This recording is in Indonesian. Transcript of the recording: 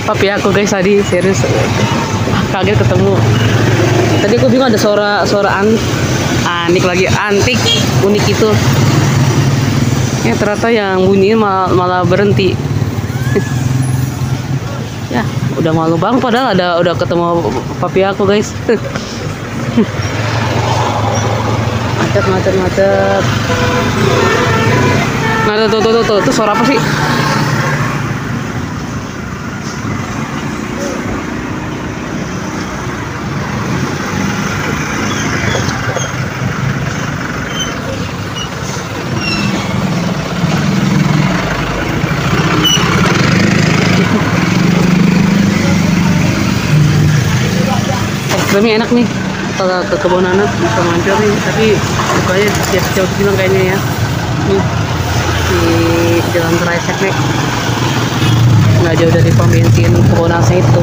Papi aku guys tadi serius kaget ketemu. Tadi aku bingung ada suara anik lagi antik unik itu. Ya ternyata yang bunyi malah berhenti. Ya udah malu banget padahal udah ketemu papi aku guys. macet. Nah tuh suara apa sih? Ekstrimnya enak nih kalau ke kebun anak bisa mancur nih, tapi bukanya jauh bilang kayaknya ya. Nih di jalan raya Seknek, nggak jauh dari pom bensin kebun anak itu.